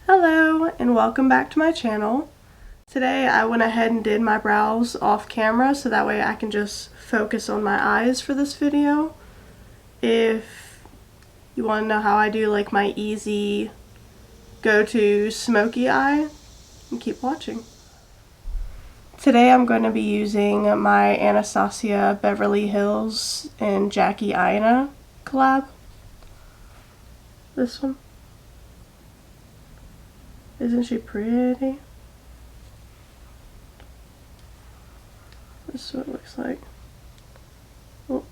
Hello and welcome back to my channel. Today I went ahead and did my brows off camera so that way I can just focus on my eyes for this video. If you want to know how I do like my easy go-to smoky eye, keep watching. Today I'm going to be using my Anastasia Beverly Hills and Jackie Aina collab. This one. Isn't she pretty? This is what it looks like. Oh.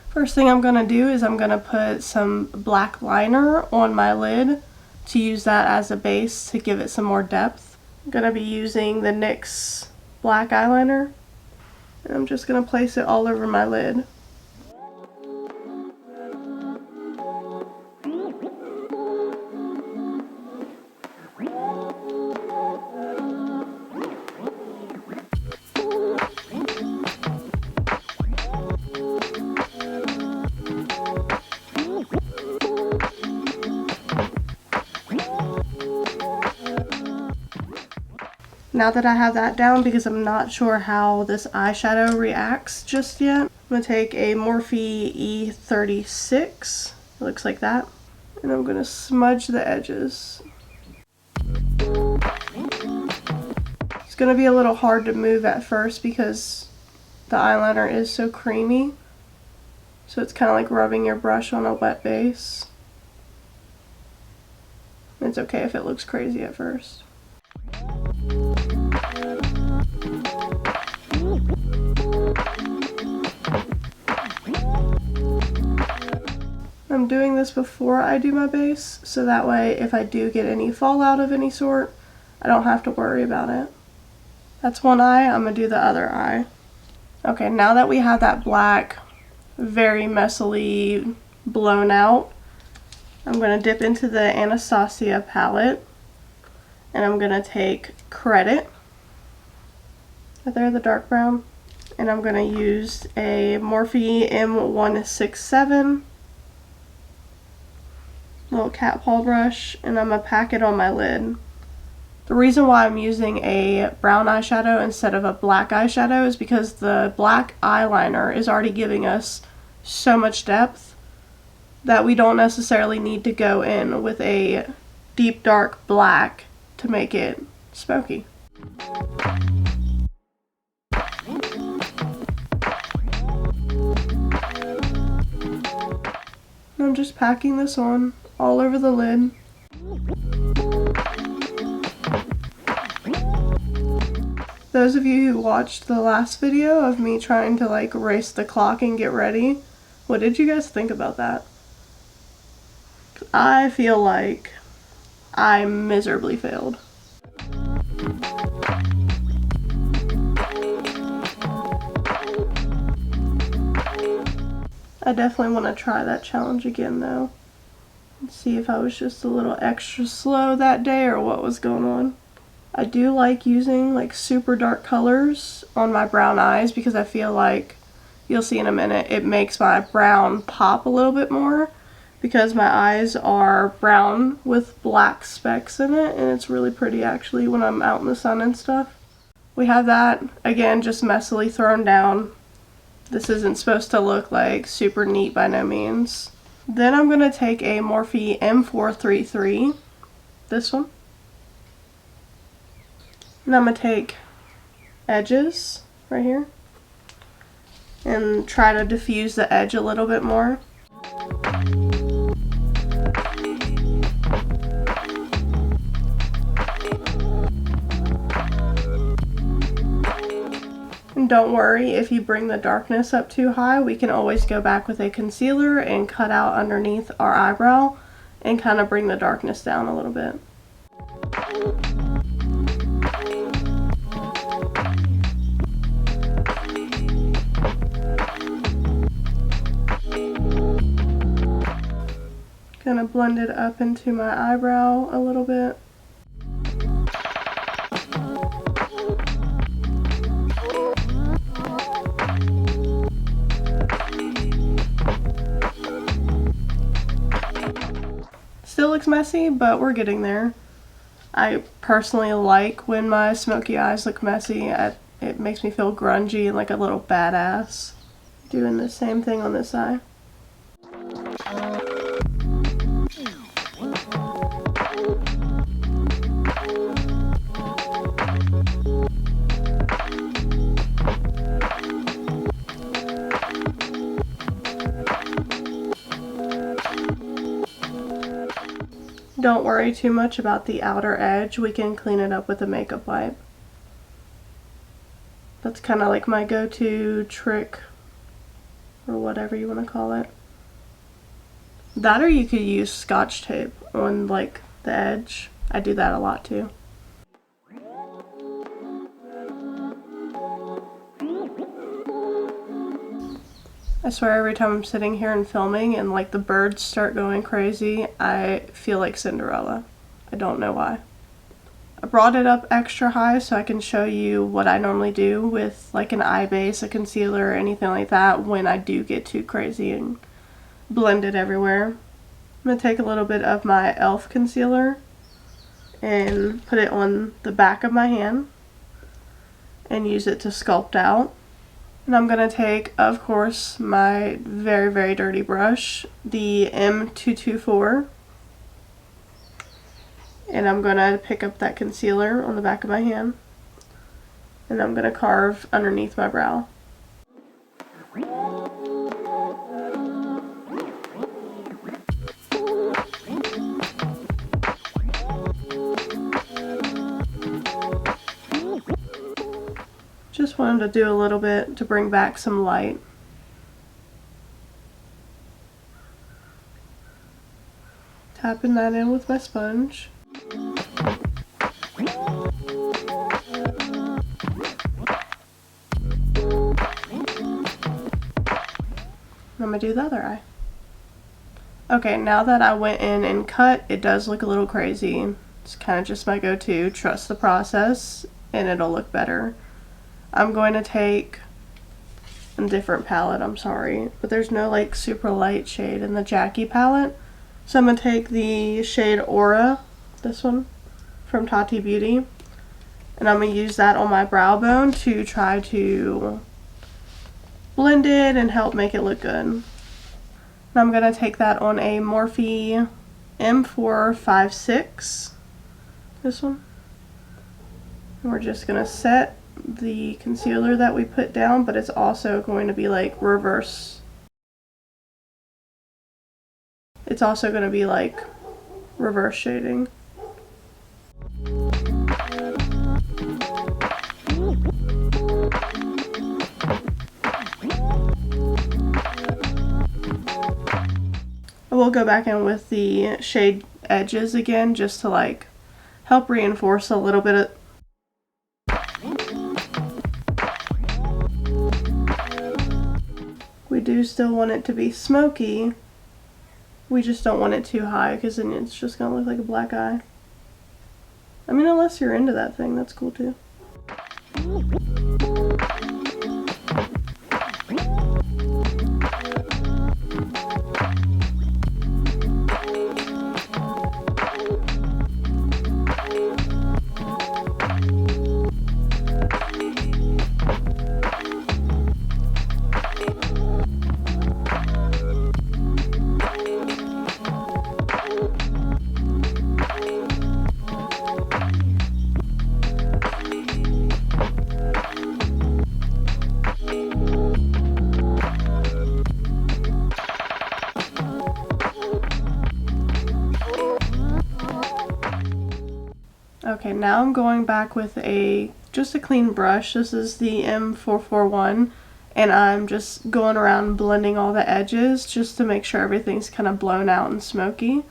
First thing I'm going to do is I'm going to put some black liner on my lid to use that as a base to give it some more depth. I'm going to be using the NYX black eyeliner, and I'm just going to place it all over my lid. Now that I have that down, because I'm not sure how this eyeshadow reacts just yet, I'm going to take a Morphe E36, it looks like that, and I'm going to smudge the edges. It's going to be a little hard to move at first because the eyeliner is so creamy, so it's kind of like rubbing your brush on a wet base. It's okay if it looks crazy at first. I'm doing this before I do my base, so that way if I do get any fallout of any sort, I don't have to worry about it. That's one eye, I'm going to do the other eye. Okay, now that we have that black very messily blown out, I'm going to dip into the Anastasia palette, and I'm going to take Credit, right there, the dark brown, and I'm going to use a Morphe M167 little cat paw brush, and I'm going to pack it on my lid. The reason why I'm using a brown eyeshadow instead of a black eyeshadow is because the black eyeliner is already giving us so much depth that we don't necessarily need to go in with a deep dark black to make it smoky. I'm just packing this on all over the lid. Those of you who watched the last video of me trying to like race the clock and get ready, what did you guys think about that? I feel like I miserably failed. I definitely want to try that challenge again though. Let's see if I was just a little extra slow that day or what was going on. I do like using like super dark colors on my brown eyes because I feel like, you'll see in a minute, it makes my brown pop a little bit more because my eyes are brown with black specks in it, and it's really pretty actually when I'm out in the sun and stuff. We have that, again, just messily thrown down. This isn't supposed to look like super neat by no means. Then I'm going to take a Morphe M433, this one, and I'm going to take edges right here and try to diffuse the edge a little bit more. And don't worry, if you bring the darkness up too high, we can always go back with a concealer and cut out underneath our eyebrow and kind of bring the darkness down a little bit. Gonna blend it up into my eyebrow a little bit. Still looks messy, but we're getting there. I personally like when my smoky eyes look messy. It makes me feel grungy and like a little badass. Doing the same thing on this eye. Don't worry too much about the outer edge. We can clean it up with a makeup wipe. That's kind of like my go-to trick, or whatever you want to call it. That, or you could use Scotch tape on like the edge. I do that a lot too. I swear every time I'm sitting here and filming and like the birds start going crazy, I feel like Cinderella. I don't know why. I brought it up extra high so I can show you what I normally do with like an eye base, a concealer, or anything like that when I do get too crazy and blend it everywhere. I'm going to take a little bit of my e.l.f. concealer and put it on the back of my hand and use it to sculpt out. And I'm going to take, of course, my very, very dirty brush, the M224. And I'm going to pick up that concealer on the back of my hand. And I'm going to carve underneath my brow. Just wanted to do a little bit to bring back some light. Tapping that in with my sponge. I'm gonna do the other eye. Okay, now that I went in and cut, it does look a little crazy. It's kind of just my go-to. Trust the process and it'll look better. I'm going to take a different palette, I'm sorry, but there's no like super light shade in the Jackie palette. So I'm going to take the shade Aura, this one, from Tati Beauty, and I'm going to use that on my brow bone to try to blend it and help make it look good. And I'm going to take that on a Morphe M456, this one, and we're just going to set the concealer that we put down, but it's also going to be like reverse. It's also going to be like reverse shading. I will go back in with the shade edges again just to like help reinforce a little bit of we do still want it to be smoky. We just don't want it too high because then it's just gonna look like a black eye. I mean, unless you're into that thing, that's cool too. Okay, now I'm going back with just a clean brush. This is the M441, and I'm just going around blending all the edges just to make sure everything's kind of blown out and smoky.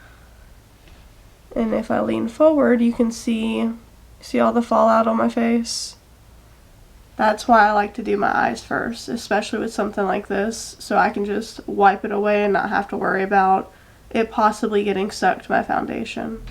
And if I lean forward, you can see all the fallout on my face? That's why I like to do my eyes first, especially with something like this, so I can just wipe it away and not have to worry about it possibly getting stuck to my foundation.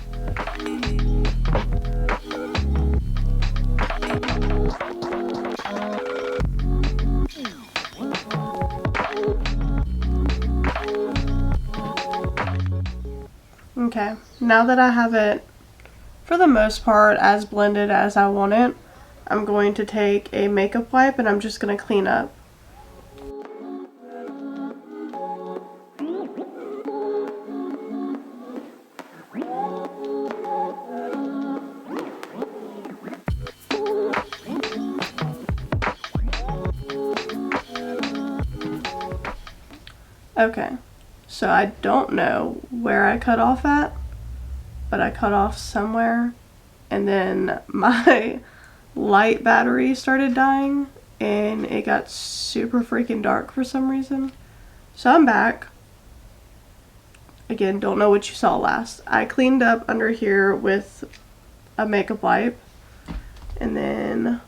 Okay, now that I have it, for the most part, as blended as I want it, I'm going to take a makeup wipe and I'm just going to clean up. Okay, so I don't know where I cut off at, but I cut off somewhere, and then my light battery started dying and it got super freaking dark for some reason. So I'm back. Again, don't know what you saw last. I cleaned up under here with a makeup wipe and then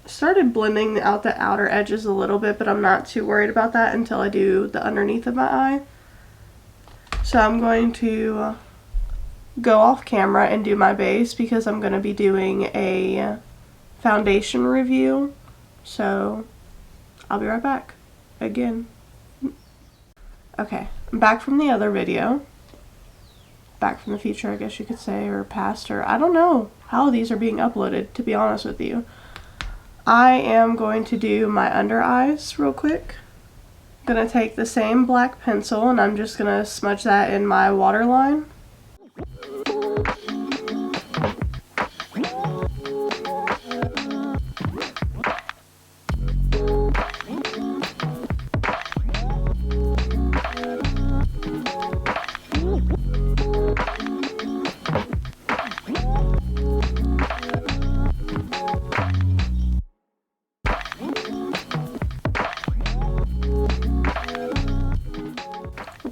started blending out the outer edges a little bit, but I'm not too worried about that until I do the underneath of my eye. So I'm going to go off camera and do my base because I'm going to be doing a foundation review. So I'll be right back again. Okay, I'm back from the other video. Back from the future, I guess you could say, or past, or I don't know how these are being uploaded, to be honest with you. I am going to do my under eyes real quick. I'm going to take the same black pencil and I'm just going to smudge that in my waterline.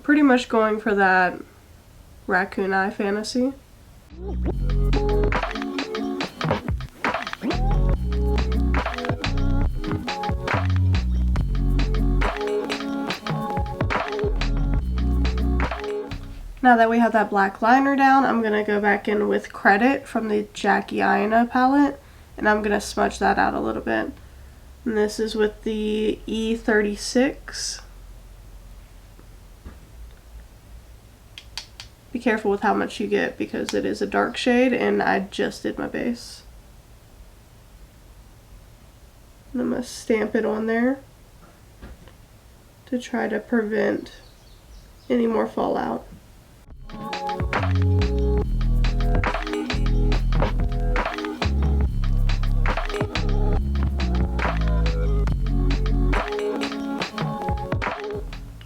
Pretty much going for that raccoon eye fantasy. Now that we have that black liner down, I'm going to go back in with Credit from the Jackie Aina palette, and I'm going to smudge that out a little bit. And this is with the E36. Be careful with how much you get because it is a dark shade and I just did my base. And I'm going to stamp it on there to try to prevent any more fallout.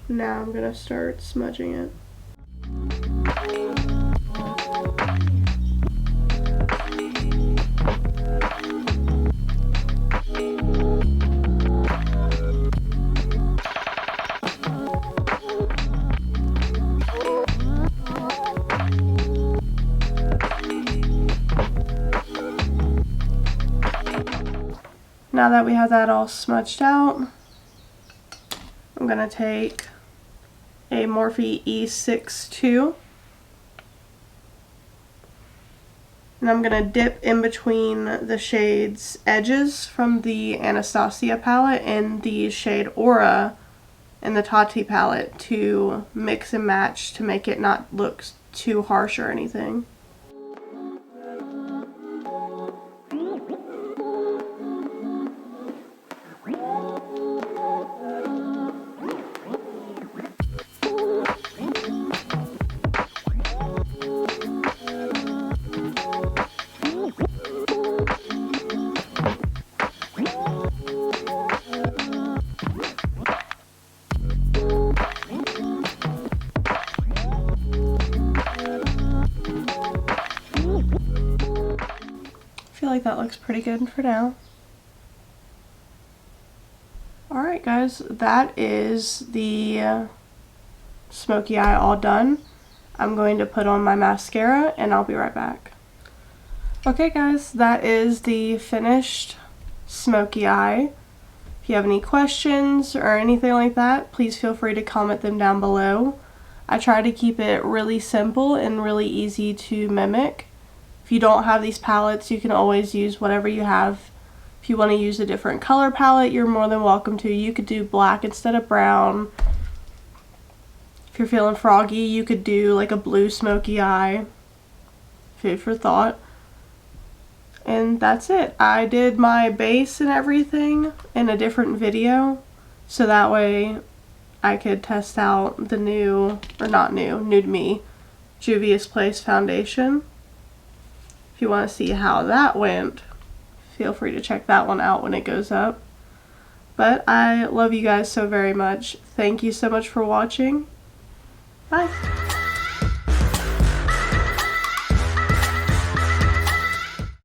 Now I'm going to start smudging it. Now that we have that all smudged out, I'm going to take a Morphe E62 and I'm going to dip in between the shades Edges from the Anastasia palette and the shade Aura in the Tati palette to mix and match to make it not look too harsh or anything. I feel like that looks pretty good for now. Alright guys, that is the smoky eye all done. I'm going to put on my mascara and I'll be right back. Okay guys, that is the finished smoky eye. If you have any questions or anything like that, please feel free to comment them down below. I try to keep it really simple and really easy to mimic. If you don't have these palettes, you can always use whatever you have. If you want to use a different color palette, you're more than welcome to. You could do black instead of brown. If you're feeling froggy, you could do like a blue smoky eye. Food for thought. And that's it. I did my base and everything in a different video, so that way I could test out the new, or not new, new to me, Juvia's Place foundation. If you want to see how that went, feel free to check that one out when it goes up. But I love you guys so very much. Thank you so much for watching. Bye.